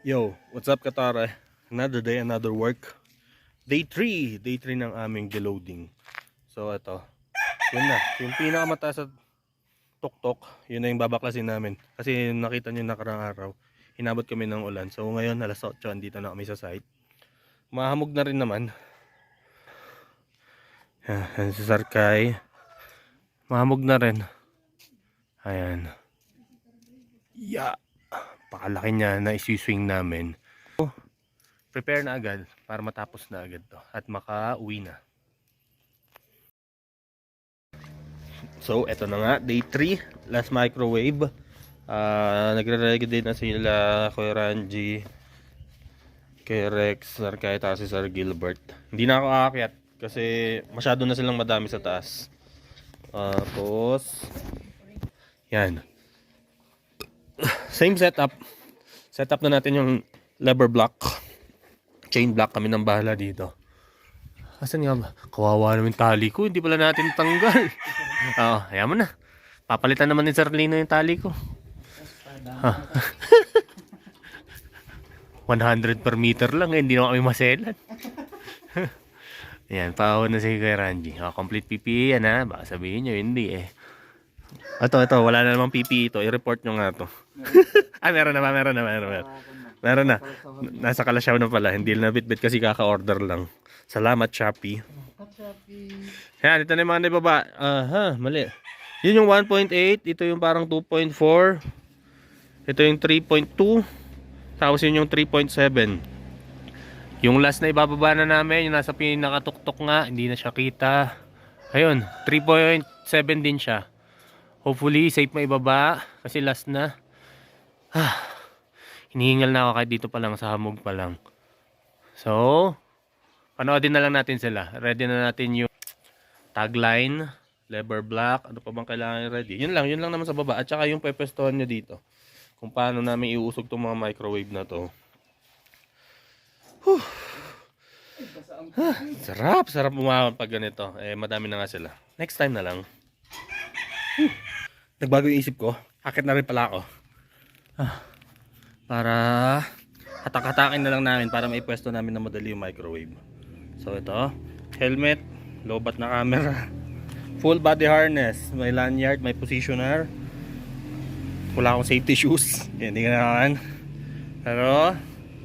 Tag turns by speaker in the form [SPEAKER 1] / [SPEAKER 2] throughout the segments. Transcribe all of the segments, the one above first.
[SPEAKER 1] Yo, what's up Katara? Another day, another work. Day 3 ng aming deloading. So ito, yun na, yung pinakamataas sa tuktok, yun na yung babaklasin namin. Kasi nakita nyo nakarang araw, hinabot kami ng ulan. So ngayon, alas 8, andito na kami sa site. Mahamog na rin naman. Yan si Sarkay. Mahamog na rin. Ayan. Yeah. Pakalaki niya na isi-swing namin. Prepare na agad para matapos na agad to at maka-uwi na. So eto na nga, day 3, last microwave. Nagre-ready din na sila Kuya Ranji, kay Rex, Sir Kai, si Sir Gilbert. Hindi na ako aakyat kasi masyado na silang madami sa taas. Tapos yan, same setup. Setup na natin yung lever block. Chain block kami ng bahala dito. Asan nga ba? Kawawa naman tali ko. Hindi pala natin tanggal. Oo, ayaw mo na. Papalitan naman ni Sir Lino yung tali ko. 100 per meter lang. Hindi na kami maselan. Ayan, pahaw na si Kuya Ranji. Complete PPE yan ha. Baka sabihin nyo, hindi eh. Ito, wala na namang PPE ito. I-report nyo nga to. Meron na. Meron na. Nasa Kalasyaw na pala. Hindi na bitbit kasi kaka-order lang. Salamat, Shopee. Yan, ito na yung mga nababa. Mali. Yun yung 1.8. Ito yung parang 2.4. Ito yung 3.2. Tapos yun yung 3.7. Yung last na ibababa na namin, yung nasa pinakatuktok nga, hindi na siya kita. Ayun, 3.7 din siya. Hopefully, safe maibaba. Kasi last na. Hinihingal na ako kahit dito pa lang, sa hamog pa lang. So, panoodin na lang natin sila. Ready na natin yung tagline, lever block, ano pa bang kailangan ready. Yun lang naman sa baba. At saka yung pepeston nyo dito. Kung paano namin iusog itong mga microwave na to. Sarap umawan pag ganito. Madami na nga sila. Next time na lang. Nagbago yung isip ko. Akit na rin pala ako. Para hatak-hatakin na lang namin para maipwesto namin na madali yung microwave. So ito, helmet, low-bat na camera, full body harness, may lanyard, may positioner. Wala akong safety shoes. Hindi ka naman. Pero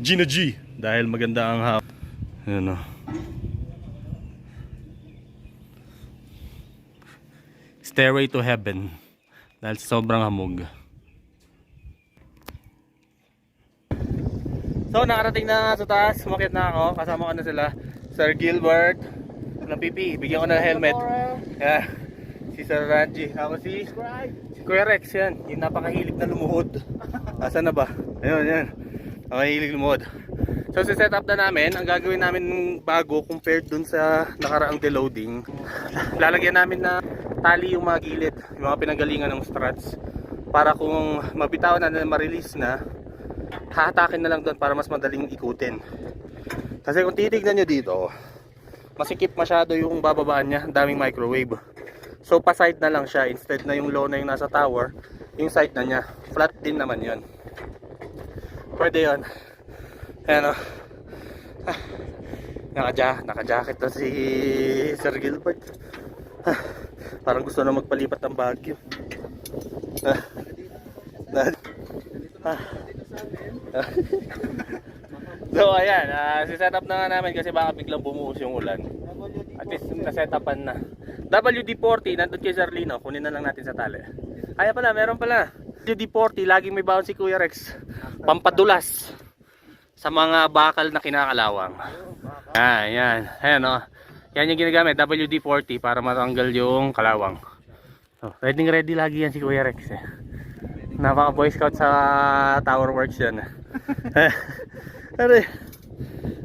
[SPEAKER 1] G na G dahil maganda ang hap. Ayan o. Stairway to heaven dahil sobrang hamog. So nakarating na sa taas, sumakit na ako, kasama ko na sila Sir Gilbert ng PP, bigyan ko na ng helmet. Yeah. Si Sir Ranji, ako si Kuya Rex, yan, yung napakahilig na lumuhod. Asan na ba? Ayun, yan, napakahilig lumuhod. So si setup na namin, ang gagawin namin bago compared dun sa nakaraang deloading, lalagyan namin na tali yung mga gilid, yung mga pinanggalingan ng struts, para kung mabitaw na ma-release na, hahatakin na lang doon para mas madaling ikutin. Kasi kung titignan nyo dito, masikip masyado yung bababaan niya, daming microwave. So pa-side na lang siya, instead na yung low na yung nasa tower, yung side na niya, flat din naman yun. Pwede yun. Ayan o. Naka-jacket na si Sir Gilbert. Parang gusto na magpalipat ng Baguio. So ayan, si-setup na nga namin kasi baka biglang bumuhos yung ulan. At least na-setupan na. WD-40, nandun kay Sir Lino, kunin na lang natin sa tali. Ay pala, meron pala. WD-40, laging may baon si Kuya Rex. Pampadulas sa mga bakal na kinakalawang. Ayan o. Yan yung ginagamit, WD-40, para matanggal yung kalawang. So, ready lagi yan si Kuya Rex eh. Napaka Boy Scout sa Tower Works yan.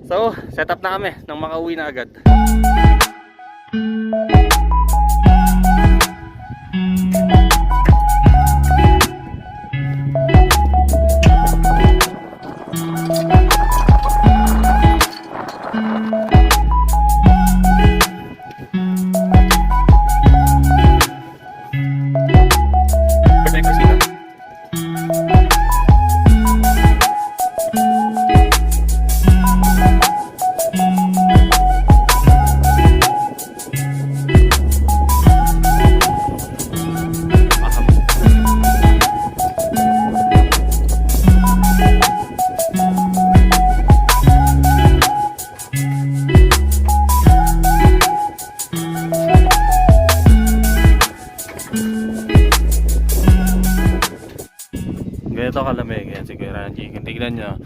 [SPEAKER 1] So, set up na kami nang makauwi na agad. Pwede yung kusina. Ganito kalamig. Yan si Kuya Ranji. Kung tignan nyo,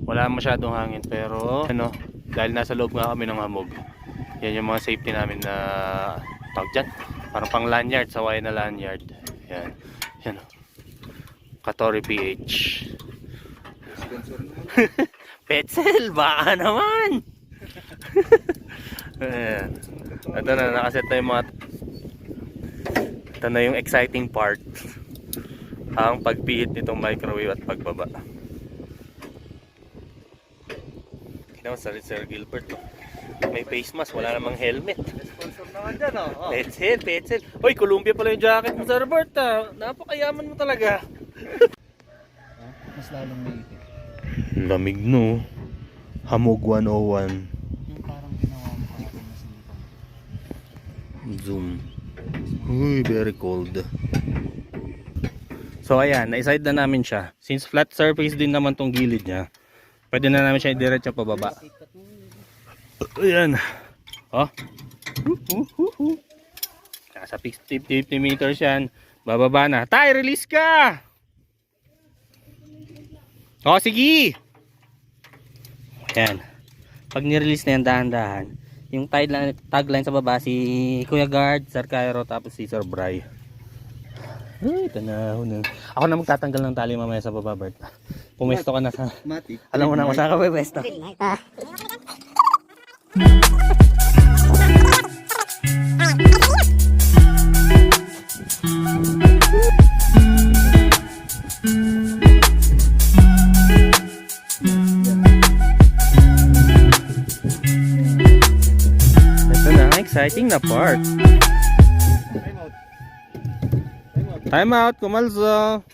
[SPEAKER 1] wala masyadong hangin. Pero ano, dahil nasa loob nga kami ng hamog, yan yung mga safety namin na tawag dyan. Parang pang lanyard, saway na lanyard. Yan. Yan o. Katori PH. Petzl, baka naman. Ayan. Ito na, nakaset na yung mga... Ito na yung exciting part. Ang pagpihit nitong microwave at pagbaba. Tignan mo, Sir Gilbert. May face mask, wala namang helmet.
[SPEAKER 2] Sponsor naman dyan, oh.
[SPEAKER 1] Petzl. Hoy, Columbia pala yung jacket mo, Sir Bert. Napakayaman mo talaga.
[SPEAKER 2] Mas lalong may ipit.
[SPEAKER 1] Lamig no. Hamog 101.
[SPEAKER 2] Yung parang ginawa mo kahapon na silikon.
[SPEAKER 1] Zoom. Uy, very cold. So ayan, na-side na namin siya. Since flat surface din naman tong gilid niya, pwede na namin siya i-diretso pababa. Ayan. Oh. Nasa 50 meters yan. Bababa na. Tay, release ka! Oh, sige! Ayan. Pag nirelease na yan, dahan-dahan. Yung tagline sa baba, si Kuya Guard, Sir Cairo, tapos si Sir Bry. Ay, tanaw na. Ako na magtatanggal ng tali mamaya sa baba, Bert. Pumesto ka na sa...
[SPEAKER 2] Matik.
[SPEAKER 1] Alam mo na kung saan ka pumesto. Ito na, exciting na part. Time out, kumalso.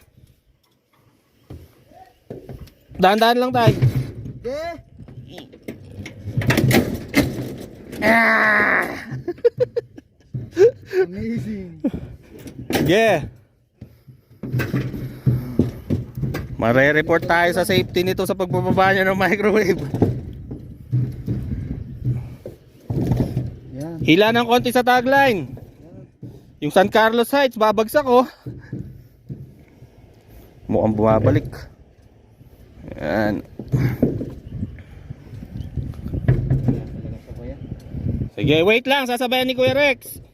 [SPEAKER 1] Dahan-dahan lang tayo.
[SPEAKER 2] Amazing.
[SPEAKER 1] Yeah. Mare-report tayo sa safety nito sa pagbababa niya ng microwave.
[SPEAKER 2] Yan.
[SPEAKER 1] Hila ng konti sa tagline. Yung San Carlos Heights, babagsak oh. Mukhang bumabalik. Yan. Sige, wait lang. Sasabayan ni Kuya Rex.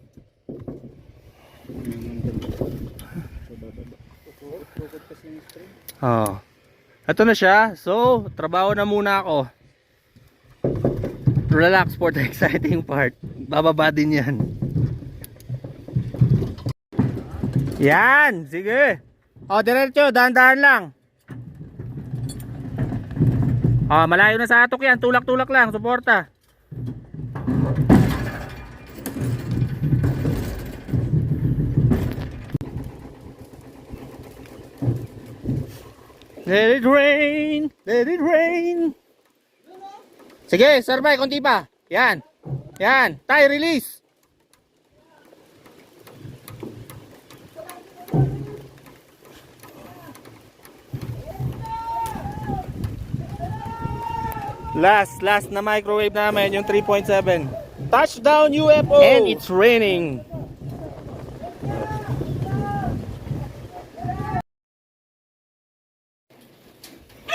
[SPEAKER 1] Oh. Ito na siya. So, trabaho na muna ako. Relax for the exciting part. Bababa din yan. Yan, sige. O, diretso, dahan-dahan lang. O, malayo na sa atok yan. Tulak-tulak lang, suporta. Let it rain, let it rain. Sige, Sir Bay, konti pa. Yan. Yan, tayo release. Last na microwave namin, yung 3.7. Touchdown UFO! And it's raining.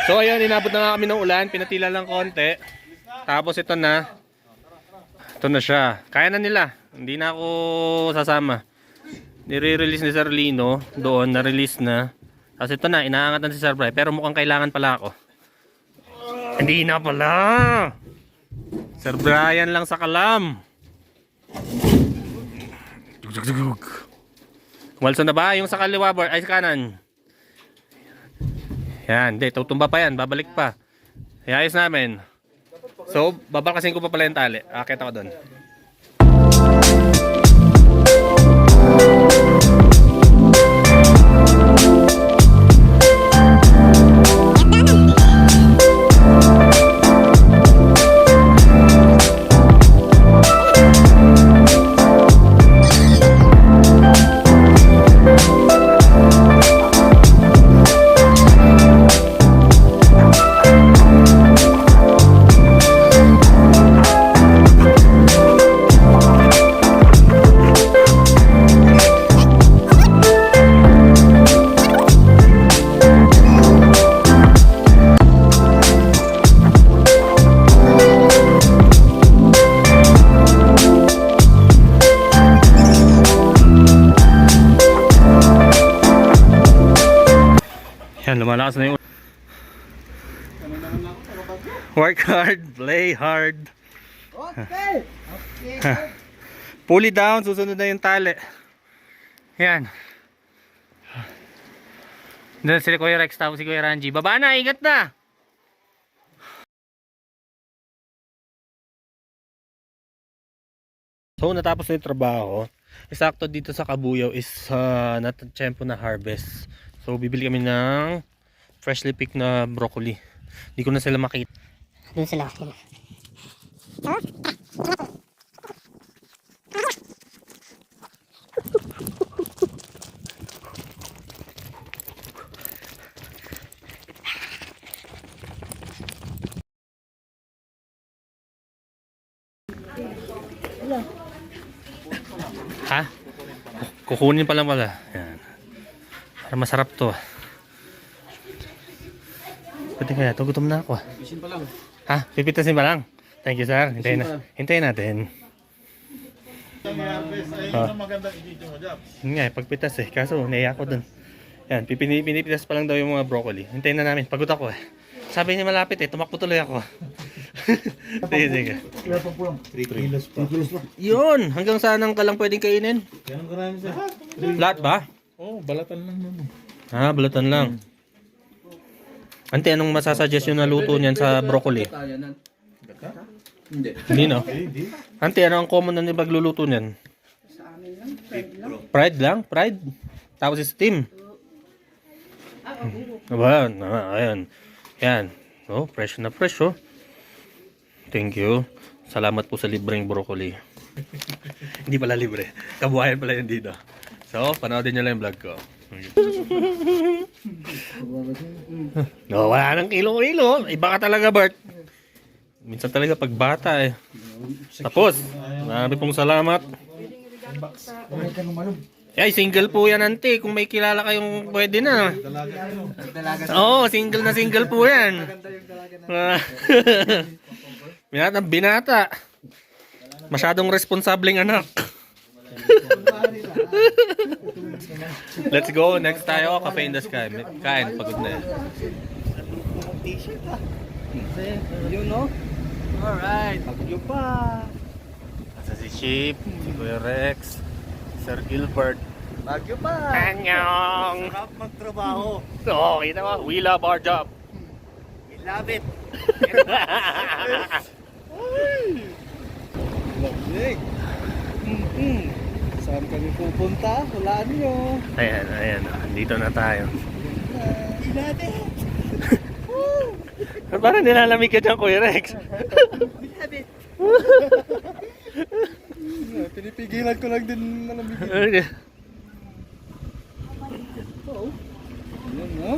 [SPEAKER 1] So ayun, inabot na nga kami ng ulan, pinatila lang konti. Tapos ito na. Ito na siya. Kaya na nila. Hindi na ako sasama. Nire-release ni Sir Lino doon, na-release na. Tapos ito na, inaangatan si Sir Bry. Pero mukhang kailangan pala ako. Hindi na pala. Sir Brian lang sa kalam. Walso na ba? Yung sa kaliwa, ay sa kanan. Yan, hindi, tutumba pa yan, babalik pa. Iayos namin. So, babalkasin ko pa pala yung tali. Akit ako doon. Yan, lumalakas na yung work hard, play hard.
[SPEAKER 3] Okay.
[SPEAKER 1] Pull it down, susunod na yung tali. Yan. Doon si Kuya Rex tapos si Kuya Ranji. Baba na, ingat na! So natapos na yung trabaho. Eksakto dito sa Kabuyaw is nattempo na harvest. So bibili kami ng freshly picked na broccoli. Hindi ko na sila makita.
[SPEAKER 4] Doon sila.
[SPEAKER 1] Ha? Kukunin pa lang pala. Yan. Para masarap to. Pwede kaya ito, gutom na ako.
[SPEAKER 2] Bisin pa lang.
[SPEAKER 1] Ha? Pipitasin pa lang? Thank you, sir. Hintayin natin. Yun nga, pagpitas eh. Kaso, naiya ko dun. Yan, pinipitas pa lang daw yung mga broccoli. Hintayin na namin. Pagod ako eh. Sabi niya malapit eh. Tumakbo tuloy ako. Sige, sige.
[SPEAKER 3] 3 kilos pa.
[SPEAKER 1] Yun! Hanggang saan ka lang pwedeng kainin?
[SPEAKER 3] Ganun karami sa...
[SPEAKER 1] Lahat ba?
[SPEAKER 3] Oo, balatan lang naman.
[SPEAKER 1] Ah, balatan lang. Ante, anong masasuggest nyo na luto niyan sa broccoli?
[SPEAKER 2] Hindi.
[SPEAKER 1] Hindi, no? Ante, ano ang common na nibagluluto niyan? Fried lang? Fried? Tapos steam? Aba, ayan. Yan. Oh, fresh na fresh, oh. Thank you. Salamat po sa libreng broccoli. Hindi pala libre. Kabuhayan pala yun dito. So, panoodin nyo lang yung vlog ko. No, wala nang kilo-kilo. Iba ka talaga, Bart. Minsan talaga pag bata eh. Tapos, marami pong salamat. Ay, single po yan, ante. Kung may kilala kayong pwede na. Oo, single na single po yan. Binatang binata. Masyadong responsableng anak. Let's go. Next tayo. Cafe in the Sky. Kain. Pagod na yan.
[SPEAKER 3] Yun, no? Alright. Pagyo pa.
[SPEAKER 1] Asa si Chip, si Kuya Rex, Sir Gilbert.
[SPEAKER 3] Bagyo pa.
[SPEAKER 1] Anyong!
[SPEAKER 3] Sarap magtrabaho.
[SPEAKER 1] Oo, kita mo. We love our job.
[SPEAKER 3] We love it. Lovely. Saan kami pupunta? Hulaan nyo.
[SPEAKER 1] Ayan, ayan. Dito na tayo.
[SPEAKER 3] We love it.
[SPEAKER 1] Parang nilalamig ka dyan, Kuya Rex.
[SPEAKER 3] We love it. Pinipigilan ko lang din malamigin.
[SPEAKER 1] Okay.
[SPEAKER 3] Ayan, no?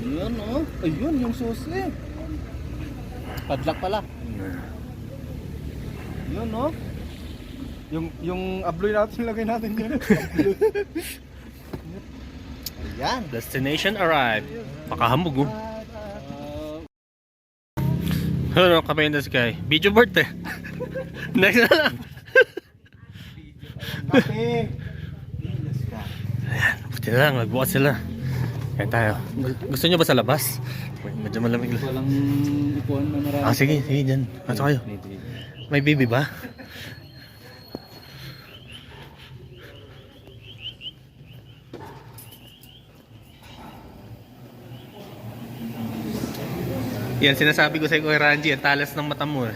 [SPEAKER 3] Ayan, no? Ayun, yung susi. Padlock pala. Yun, no? Yung abloy natin, lagay natin yun. Ayan.
[SPEAKER 1] Destination arrived. Pakahambog, oh. Ano, Cafe in the Sky. Video board eh. Next na lang.
[SPEAKER 3] Kape.
[SPEAKER 1] Ayan, buti na lang. Magbukas sila. Kaya tayo. Gusto nyo ba sa labas? Medyo malamig lang.
[SPEAKER 2] Walang upuan na marami.
[SPEAKER 1] Ah, sige, sige dyan. Pasok kayo. May baby ba? Yan, sinasabi ko sa Kuya Ranji, ang talas ng mata mo.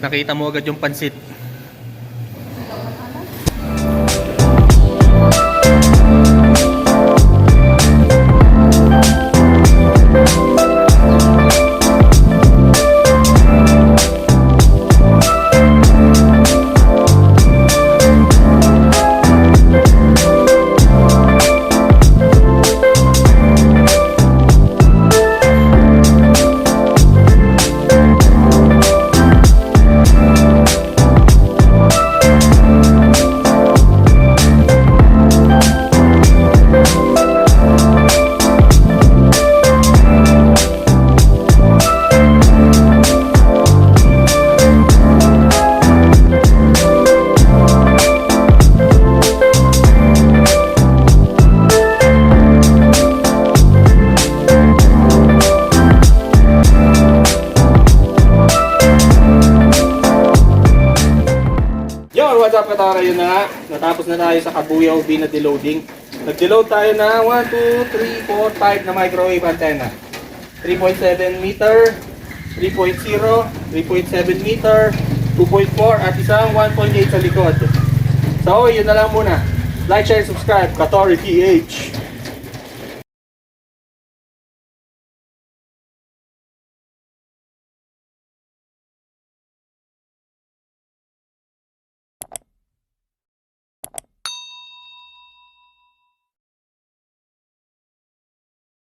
[SPEAKER 1] Nakita mo agad yung pansit. tara, yun na nga. Natapos na tayo sa Kabuyaw B na deloading. Nag-deload tayo na 1, 2, 3, 4, 5 na microwave antenna. 3.7 meter, 3.0, 3.7 meter, 2.4 at isang 1.8 sa likod. So, yun na lang muna. Like, share, subscribe. Katori PH.